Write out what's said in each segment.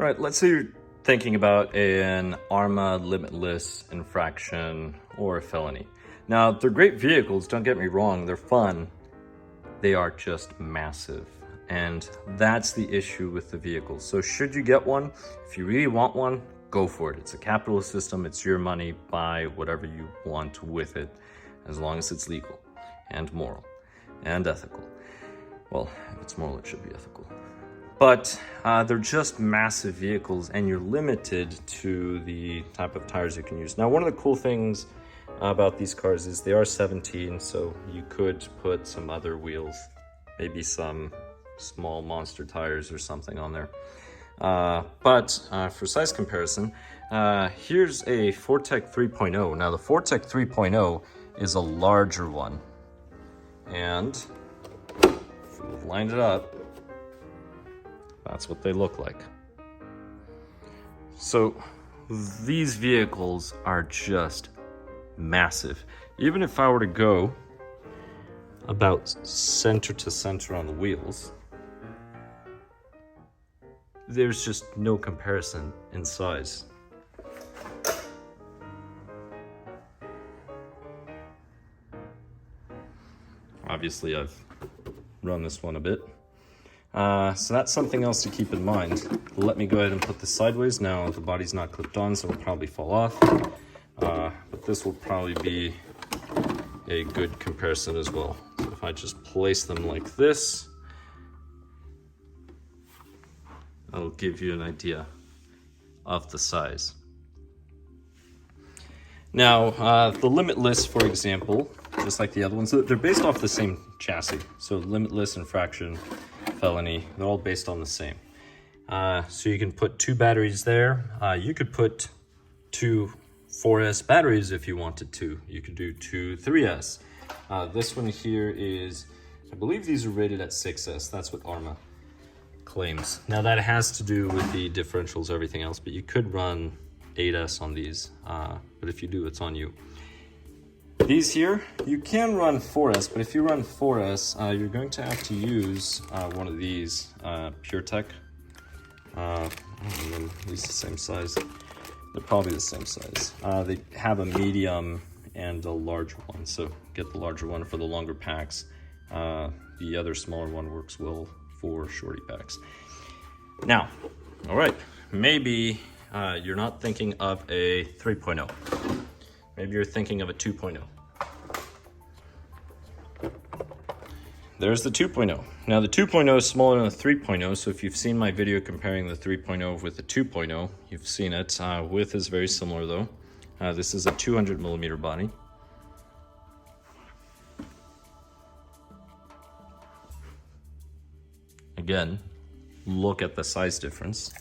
All right, let's say you're thinking about an Arrma, Limitless, Infraction, or a Felony. Now, they're great vehicles, don't get me wrong, they're fun. They are just massive, and that's the issue with the vehicles. So should you get one, if you really want one, go for it. It's a capitalist system, it's your money, buy whatever you want with it, as long as it's legal, and moral, and ethical. Well, if it's moral, it should be ethical. But they're just massive vehicles, and you're limited to the type of tires you can use. Now, one of the cool things about these cars is they are 17, so you could put some other wheels, maybe some small monster tires or something on there. But for size comparison, here's a Fortec 3.0. Now, the Fortec 3.0 is a larger one, and if we've lined it up, that's what they look like. So these vehicles are just massive. Even if I were to go about center to center on the wheels, there's just no comparison in size. Obviously, I've run this one a bit. So that's something else to keep in mind. Let me go ahead and put this sideways. Now the body's not clipped on, so it'll probably fall off. But this will probably be a good comparison as well. So if I just place them like this, that'll give you an idea of the size. Now, the Limitless, for example, just like the other ones, they're based off the same chassis. So Limitless, Infraction, Felony, they're all based on the same. So you can put two batteries there. You could put two 4S batteries if you wanted to. You could do two 3S. This one here is, I believe these are rated at 6S. That's what Arrma claims. Now that has to do with the differentials, everything else, but you could run 8S on these. But if you do, it's on you. These here, you can run 4S, but if you run 4S, you're going to have to use one of these, PureTech. I don't know, these are the same size. They're probably the same size. They have a medium and a larger one, so get the larger one for the longer packs. The other smaller one works well for shorty packs. Now, all right, maybe you're not thinking of a 3.0. Maybe you're thinking of a 2.0. There's the 2.0. Now the 2.0 is smaller than the 3.0, so if you've seen my video comparing the 3.0 with the 2.0, you've seen it. Width is very similar though. This is a 200 millimeter body. Again, look at the size difference.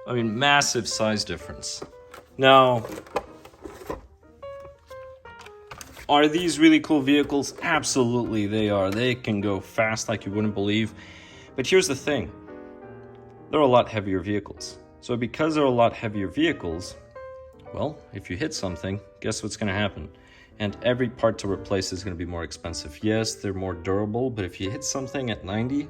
I mean, massive size difference. Now, are these really cool vehicles? Absolutely they are. They can go fast like you wouldn't believe. But here's the thing. They're a lot heavier vehicles. So because they're a lot heavier vehicles, well, if you hit something, guess what's going to happen? And every part to replace is going to be more expensive. Yes, they're more durable, but if you hit something at 90,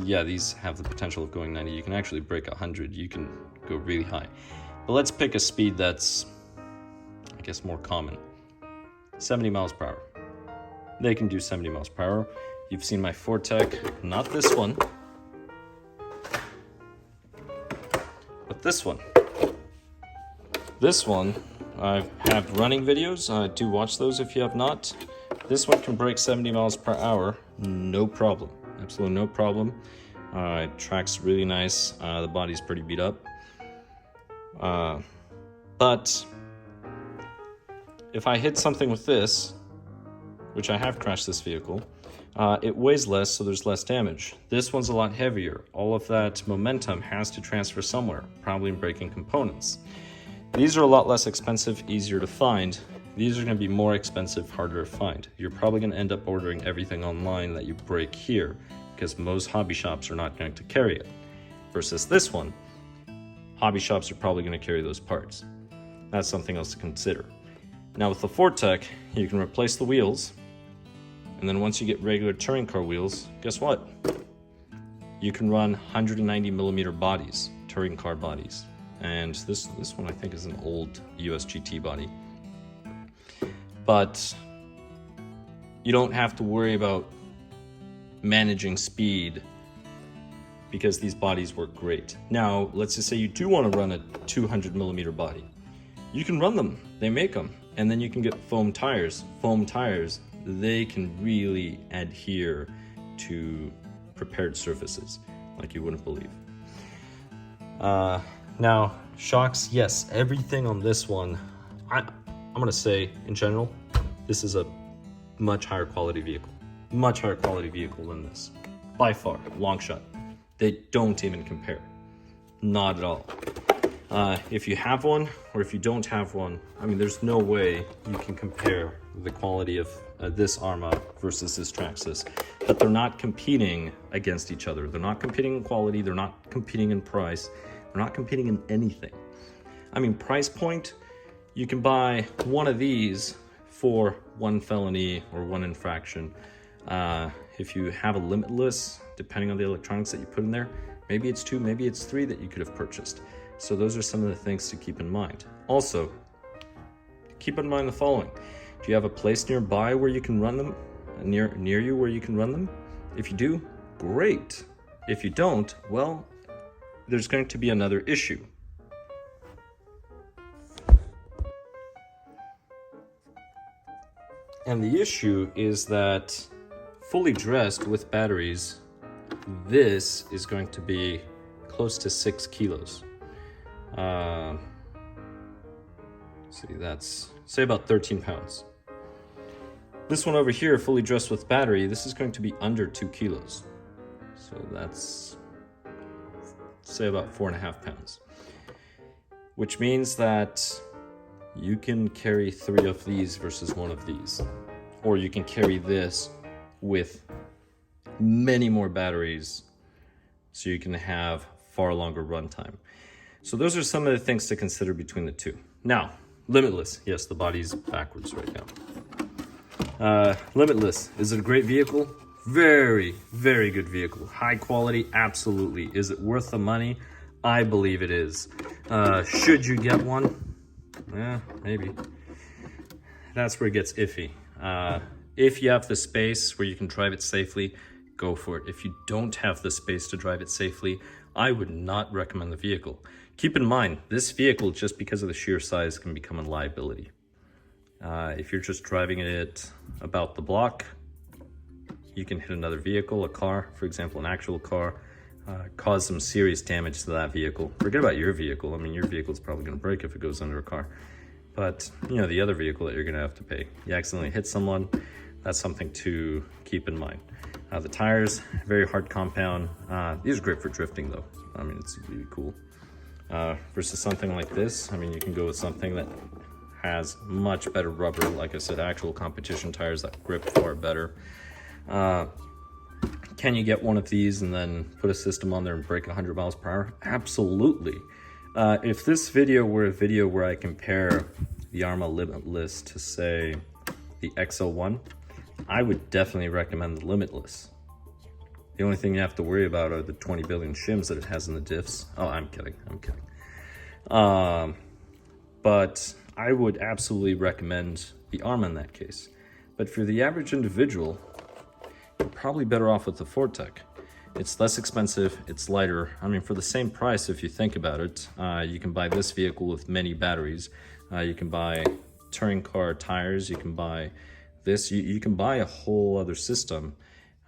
yeah, these have the potential of going 90. You can actually break 100. You can go really high. But let's pick a speed that's, I guess, more common. 70 miles per hour. They can do 70 miles per hour. You've seen my Fortec, not this one, but this one. This one, I have running videos. Do watch those if you have not. This one can break 70 miles per hour, no problem. Absolutely no problem. It tracks really nice. The body's pretty beat up. But if I hit something with this, which I have crashed this vehicle, it weighs less, so there's less damage. This one's a lot heavier. All of that momentum has to transfer somewhere, probably in braking components. These are a lot less expensive, easier to find. These are going to be more expensive, harder to find. You're probably going to end up ordering everything online that you break here, because most hobby shops are not going to carry it. Versus this one, hobby shops are probably going to carry those parts. That's something else to consider. Now with the Fortec, you can replace the wheels, and then once you get regular touring car wheels, guess what? You can run 190mm bodies, touring car bodies. And this one I think is an old US GT body. But you don't have to worry about managing speed because these bodies work great. Now, let's just say you do want to run a 200mm body. You can run them, they make them, and then you can get foam tires. Foam tires, they can really adhere to prepared surfaces like you wouldn't believe. Now, shocks, yes, everything on this one, I'm gonna say in general, this is a much higher quality vehicle. Much higher quality vehicle than this. By far, long shot. They don't even compare. Not at all. If you have one, or if you don't have one, I mean, there's no way you can compare the quality of this Arrma versus this Traxxas. But they're not competing against each other. They're not competing in quality, they're not competing in price, they're not competing in anything. I mean, price point, you can buy one of these for one felony or one infraction. If you have a Limitless, depending on the electronics that you put in there, maybe it's 2, maybe it's 3 that you could have purchased. So those are some of the things to keep in mind. Also, keep in mind the following. Do you have a place nearby where you can run them? Near you where you can run them? If you do, great. If you don't, well, there's going to be another issue. And the issue is that fully dressed with batteries, this is going to be close to 6 kilos. See, that's, say about 13 pounds. This one over here, fully dressed with battery, this is going to be under 2 kilos. So that's, say about 4.5 pounds. Which means that you can carry 3 of these versus 1 of these. Or you can carry this with many more batteries so you can have far longer runtime. So those are some of the things to consider between the two. Now, Limitless. Yes, the body's backwards right now. Limitless. Is it a great vehicle? Very, very good vehicle. High quality, absolutely. Is it worth the money? I believe it is. Should you get one? Yeah, maybe. That's where it gets iffy. If you have the space where you can drive it safely, go for it. If you don't have the space to drive it safely, I would not recommend the vehicle. Keep in mind, this vehicle, just because of the sheer size, can become a liability. If you're just driving it about the block, you can hit another vehicle, a car, for example, an actual car, cause some serious damage to that vehicle. Forget about your vehicle. I mean, your vehicle's probably going to break if it goes under a car. But, you know, the other vehicle that you're going to have to pay. You accidentally hit someone, that's something to keep in mind. The tires, very hard compound. These are great for drifting, though. I mean, it's really cool. Versus something like this, I mean, you can go with something that has much better rubber. Like I said, actual competition tires that grip far better. Can you get one of these and then put a system on there and break 100 miles per hour? Absolutely. If this video were a video where I compare the Arrma Limitless to, say, the XL1, I would definitely recommend the Limitless. The only thing you have to worry about are the 20 billion shims that it has in the diffs. Oh, I'm kidding. But I would absolutely recommend the Arrma in that case. But for the average individual, you're probably better off with the Fortec. It's less expensive, it's lighter. I mean, for the same price, if you think about it, you can buy this vehicle with many batteries. You can buy touring car tires, you can buy this, you can buy a whole other system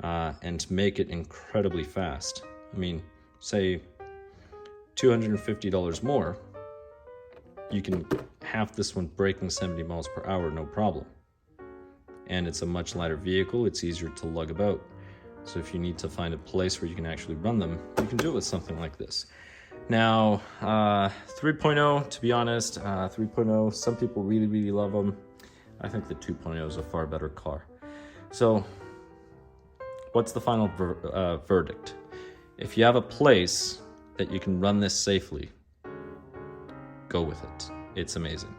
and make it incredibly fast. I mean, say $250 more, you can have this one braking 70 miles per hour, no problem. And it's a much lighter vehicle, it's easier to lug about. So if you need to find a place where you can actually run them, you can do it with something like this. Now, 3.0, to be honest, 3.0, some people really, really love them. I think the 2.0 is a far better car. So, what's the final verdict? If you have a place that you can run this safely, go with it. It's amazing.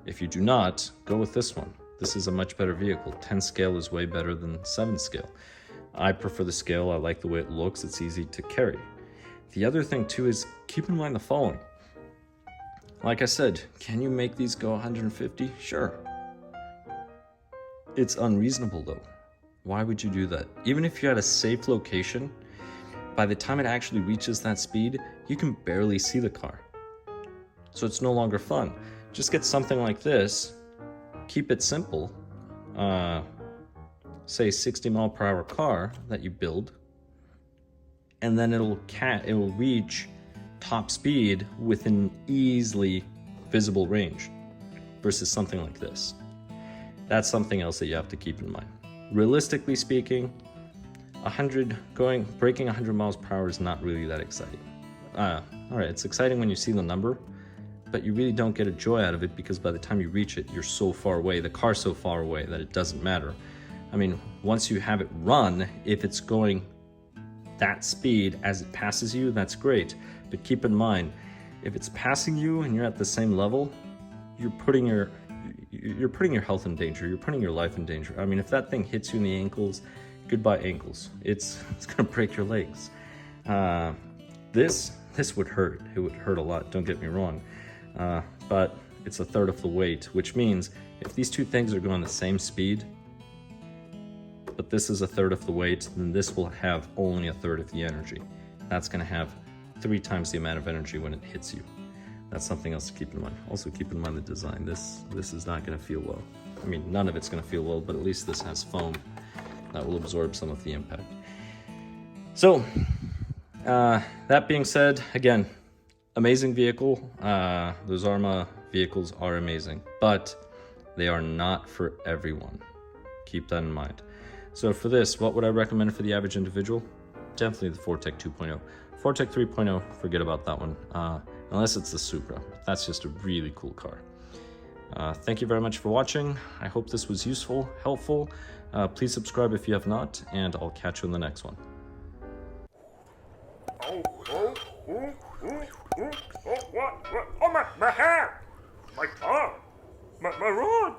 If you do not, go with this one. This is a much better vehicle. 10 scale is way better than 7 scale. I prefer the scale. I like the way it looks. It's easy to carry. The other thing too is keep in mind the following. Like I said, can you make these go 150? Sure. It's unreasonable though. Why would you do that? Even if you had a safe location, by the time it actually reaches that speed, you can barely see the car. So it's no longer fun. Just get something like this, keep it simple, say 60 mile per hour car that you build, and then it'll reach top speed within easily visible range versus something like this. That's something else that you have to keep in mind. Realistically speaking, breaking 100 miles per hour is not really that exciting. All right, it's exciting when you see the number, but you really don't get a joy out of it because by the time you reach it, you're so far away, the car's so far away that it doesn't matter. I mean, once you have it run, if it's going that speed as it passes you, that's great. But keep in mind, if it's passing you and you're at the same level, you're putting your health in danger. You're putting your life in danger. I mean, if that thing hits you in the ankles, goodbye ankles. It's gonna break your legs. This would hurt. It would hurt a lot. Don't get me wrong. But it's a third of the weight, which means if these two things are going the same speed, but this is a third of the weight, then this will have only a third of the energy. That's going to have 3 times the amount of energy when it hits you. That's something else to keep in mind. Also keep in mind the design. This is not going to feel well. I mean, none of it's going to feel well, but at least this has foam that will absorb some of the impact. So, that being said, again, amazing vehicle. Those Arrma vehicles are amazing, but they are not for everyone. Keep that in mind. So for this, what would I recommend for the average individual? Definitely the Fortec 2.0. Fortec 3.0, forget about that one. Unless it's the Supra. That's just a really cool car. Thank you very much for watching. I hope this was useful, helpful. Please subscribe if you have not, and I'll catch you in the next one. What? Oh, my hair! My arm! My rod!